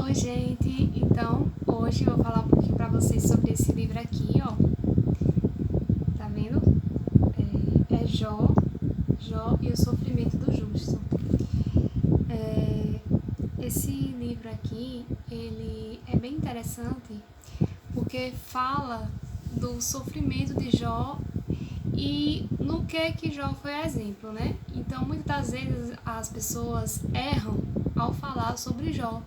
Oi, gente. Então, hoje eu vou falar um pouquinho pra vocês sobre esse livro aqui, ó. Tá vendo? É Jó e o Sofrimento do Justo. Esse livro aqui, ele é bem interessante porque fala do sofrimento de Jó e no que Jó foi exemplo, né? Então, muitas vezes as pessoas erram ao falar sobre Jó.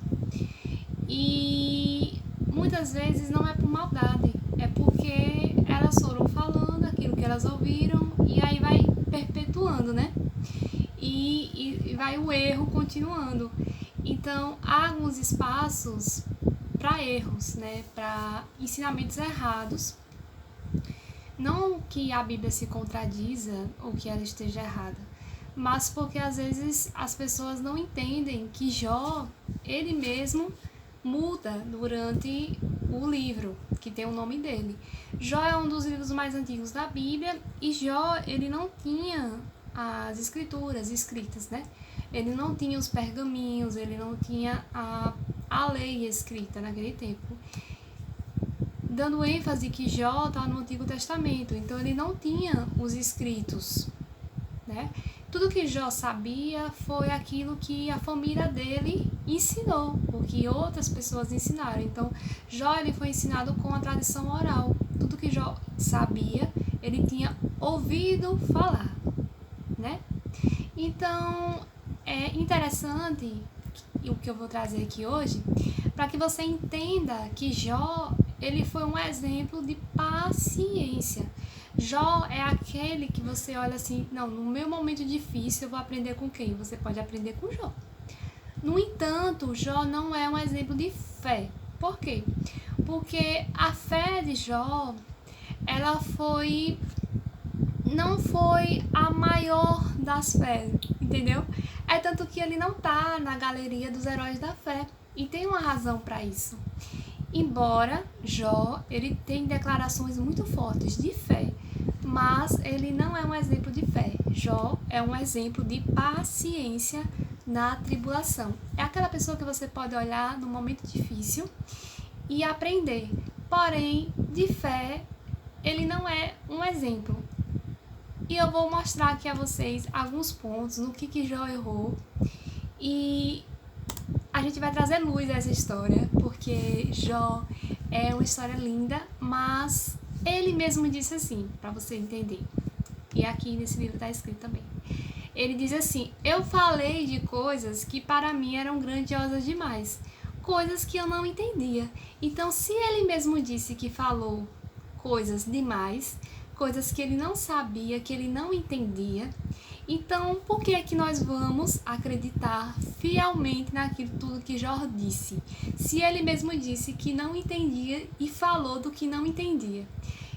E muitas vezes não é por maldade, é porque elas foram falando aquilo que elas ouviram e aí vai perpetuando, né? E vai o erro continuando. Então, há alguns espaços para erros, né? Para ensinamentos errados. Não que a Bíblia se contradiza ou que ela esteja errada, mas porque às vezes as pessoas não entendem que Jó, ele mesmo, muda durante o livro, que tem o nome dele. Jó é um dos livros mais antigos da Bíblia e Jó, ele não tinha as escrituras escritas, né? Ele não tinha os pergaminhos, ele não tinha a lei escrita naquele tempo. Dando ênfase que Jó está no Antigo Testamento, então ele não tinha os escritos, né? Tudo que Jó sabia foi aquilo que a família dele ensinou, porque outras pessoas ensinaram. Então, Jó ele foi ensinado com a tradição oral. Tudo que Jó sabia, ele tinha ouvido falar, né? Então, é interessante o que eu vou trazer aqui hoje, para que você entenda que Jó, ele foi um exemplo de paciência. Jó é aquele que você olha assim, não, no meu momento difícil eu vou aprender com quem? Você pode aprender com Jó. No entanto, Jó não é um exemplo de fé. Por quê? Porque a fé de Jó, ela não foi a maior das fés, entendeu? É tanto que ele não tá na galeria dos heróis da fé. E tem uma razão para isso. Embora Jó, ele tem declarações muito fortes de fé, mas ele não é um exemplo de fé. Jó é um exemplo de paciência na tribulação. É aquela pessoa que você pode olhar no momento difícil e aprender. Porém, de fé, ele não é um exemplo. E eu vou mostrar aqui a vocês alguns pontos no que Jó errou. E a gente vai trazer luz a essa história, porque Jó é uma história linda, mas ele mesmo disse assim, para você entender. E aqui nesse livro está escrito também. Ele diz assim: eu falei de coisas que para mim eram grandiosas demais, coisas que eu não entendia. Então, se ele mesmo disse que falou coisas demais, coisas que ele não sabia, que ele não entendia, então por que é que nós vamos acreditar fielmente naquilo tudo que Jó disse? Se ele mesmo disse que não entendia e falou do que não entendia.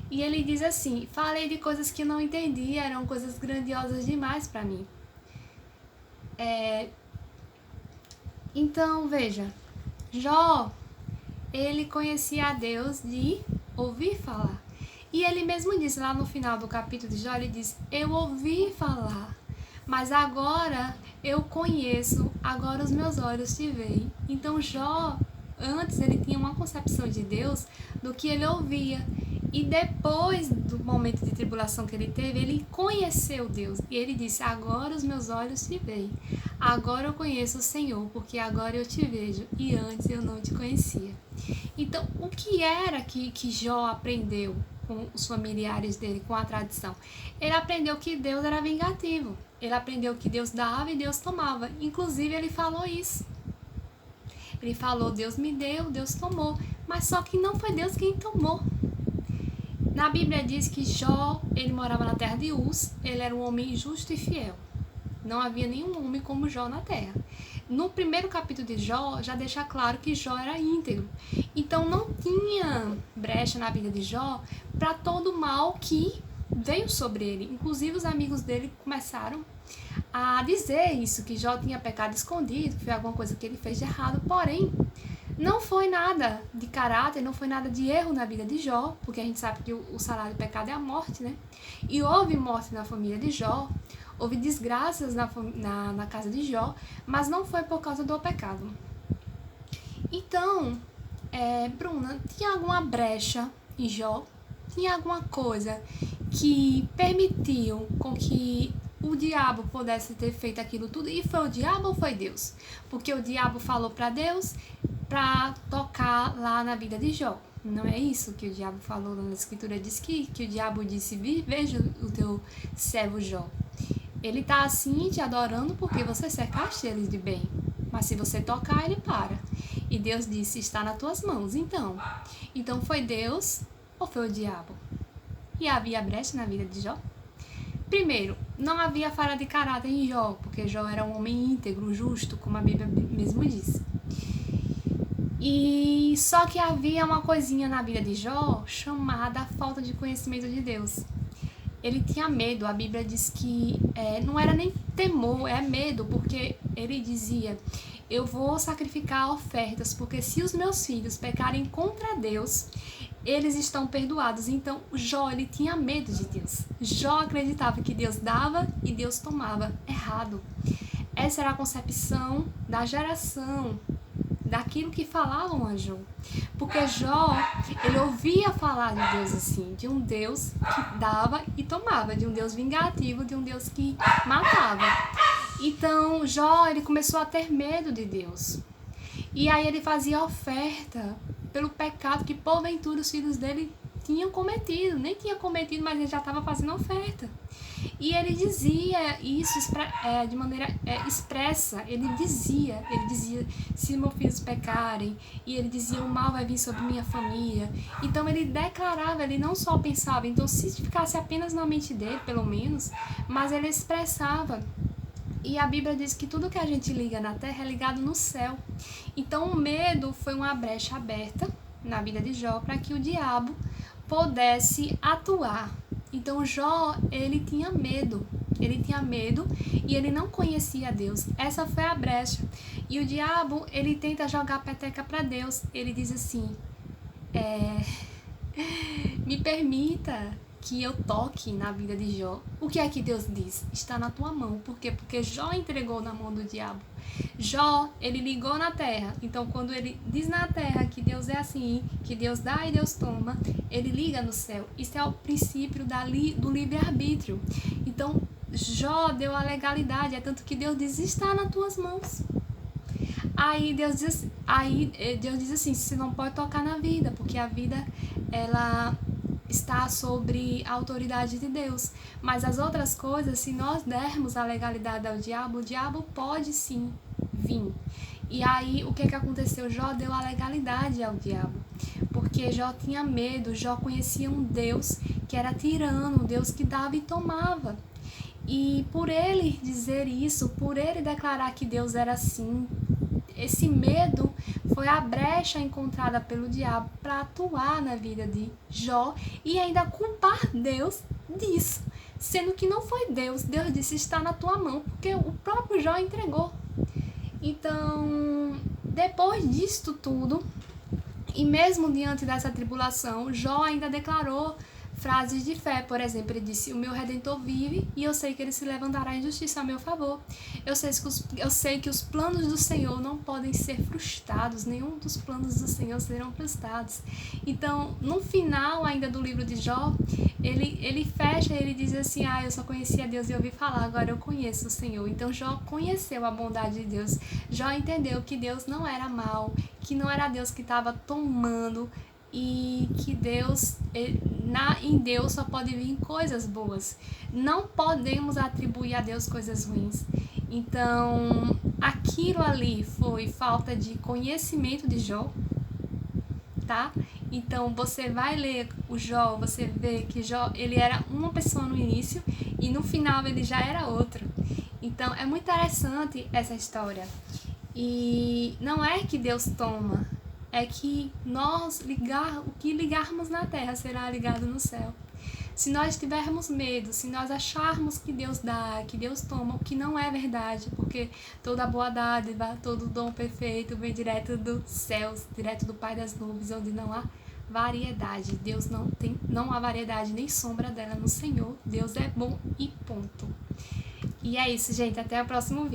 E ele diz assim: falei de coisas que não entendia, eram coisas grandiosas demais para mim. Então, veja, Jó, ele conhecia a Deus de ouvir falar. E ele mesmo disse lá no final do capítulo de Jó, ele diz: eu ouvi falar, mas agora eu conheço, agora os meus olhos te veem. Então Jó, antes ele tinha uma concepção de Deus do que ele ouvia. E depois do momento de tribulação que ele teve, ele conheceu Deus. E ele disse: agora os meus olhos te veem. Agora eu conheço o Senhor, porque agora eu te vejo. E antes eu não te conhecia. Então, o que era que Jó aprendeu com os familiares dele, com a tradição? Ele aprendeu que Deus era vingativo. Ele aprendeu que Deus dava e Deus tomava. Inclusive, ele falou isso. Ele falou: Deus me deu, Deus tomou. Mas só que não foi Deus quem tomou. Na Bíblia diz que Jó, ele morava na terra de Uz, ele era um homem justo e fiel. Não havia nenhum homem como Jó na terra. No primeiro capítulo de Jó, já deixa claro que Jó era íntegro. Então não tinha brecha na vida de Jó para todo o mal que veio sobre ele. Inclusive os amigos dele começaram a dizer isso, que Jó tinha pecado escondido, foi alguma coisa que ele fez de errado. Porém, não foi nada de caráter, não foi nada de erro na vida de Jó, porque a gente sabe que o salário do pecado é a morte, né? E houve morte na família de Jó, houve desgraças na casa de Jó, mas não foi por causa do pecado. Então, Bruna, tinha alguma brecha em Jó? Tinha alguma coisa que permitiu com que o diabo pudesse ter feito aquilo tudo? E foi o diabo ou foi Deus? Porque o diabo falou para Deus para tocar lá na vida de Jó. Não é isso que o diabo falou na escritura? Diz que o diabo disse: veja o teu servo Jó. Ele tá assim te adorando porque você cercaste ele de bem. Mas se você tocar, ele para. E Deus disse: está nas tuas mãos. Então foi Deus ou foi o diabo? E havia brecha na vida de Jó? Primeiro, não havia falha de caráter em Jó, porque Jó era um homem íntegro, justo, como a Bíblia mesmo diz. E só que havia uma coisinha na vida de Jó chamada falta de conhecimento de Deus. Ele tinha medo, a Bíblia diz que não era nem temor, é medo, porque ele dizia: eu vou sacrificar ofertas, porque se os meus filhos pecarem contra Deus, eles estão perdoados. Então Jó, ele tinha medo de Deus. Jó acreditava que Deus dava e Deus tomava. Errado. Essa era a concepção da geração, daquilo que falavam a Jó. Porque Jó, ele ouvia falar de Deus assim, de um Deus que dava e tomava, de um Deus vingativo, de um Deus que matava. Então Jó, ele começou a ter medo de Deus. E aí ele fazia oferta pelo pecado que porventura os filhos dele tinham cometido. Nem tinha cometido, mas ele já estava fazendo oferta. E ele dizia isso de maneira expressa. Ele dizia, se meus filhos pecarem, e ele dizia: o mal vai vir sobre minha família. Então ele declarava, ele não só pensava, então se ficasse apenas na mente dele, pelo menos, mas ele expressava. E a Bíblia diz que tudo que a gente liga na terra é ligado no céu. Então o medo foi uma brecha aberta na vida de Jó para que o diabo pudesse atuar. Então Jó, ele tinha medo e ele não conhecia Deus. Essa foi a brecha. E o diabo, ele tenta jogar a peteca para Deus. Ele diz assim: me permita que eu toque na vida de Jó. O que é que Deus diz? Está na tua mão. Por quê? Porque Jó entregou na mão do diabo. Jó, ele ligou na terra. Então, quando ele diz na terra que Deus é assim, que Deus dá e Deus toma, ele liga no céu. Isso é o princípio do livre-arbítrio. Então, Jó deu a legalidade. É tanto que Deus diz: está nas tuas mãos. Aí Deus diz assim: você não pode tocar na vida, porque a vida, ela está sobre a autoridade de Deus. Mas as outras coisas, se nós dermos a legalidade ao diabo, o diabo pode sim vir. E aí, o que aconteceu? Jó deu a legalidade ao diabo. Porque Jó tinha medo, Jó conhecia um Deus que era tirano, um Deus que dava e tomava. E por ele dizer isso, por ele declarar que Deus era assim, esse medo foi a brecha encontrada pelo diabo para atuar na vida de Jó e ainda culpar Deus disso, sendo que não foi Deus. Deus disse: está na tua mão, porque o próprio Jó entregou. Então, depois disto tudo, e mesmo diante dessa tribulação, Jó ainda declarou frases de fé. Por exemplo, ele disse: o meu Redentor vive e eu sei que ele se levantará em justiça a meu favor. Eu sei que os planos do Senhor não podem ser frustrados, nenhum dos planos do Senhor serão frustrados. Então, no final ainda do livro de Jó, ele fecha, ele diz assim: eu só conhecia Deus e ouvi falar, agora eu conheço o Senhor. Então Jó conheceu a bondade de Deus. Jó entendeu que Deus não era mau, que não era Deus que estava tomando, e que em Deus só pode vir coisas boas. Não podemos atribuir a Deus coisas ruins. Então, aquilo ali foi falta de conhecimento de Jó, tá? Então, você vai ler o Jó, você vê que Jó, ele era uma pessoa no início e no final ele já era outro. Então, é muito interessante essa história. E não é que Deus toma, é que o que ligarmos na terra será ligado no céu. Se nós tivermos medo, se nós acharmos que Deus dá, que Deus toma, o que não é verdade, porque toda boa dádiva, todo dom perfeito vem direto dos céus, direto do Pai das nuvens, onde não há variedade. Deus não há variedade nem sombra dela no Senhor. Deus é bom e ponto. E é isso, gente. Até o próximo vídeo.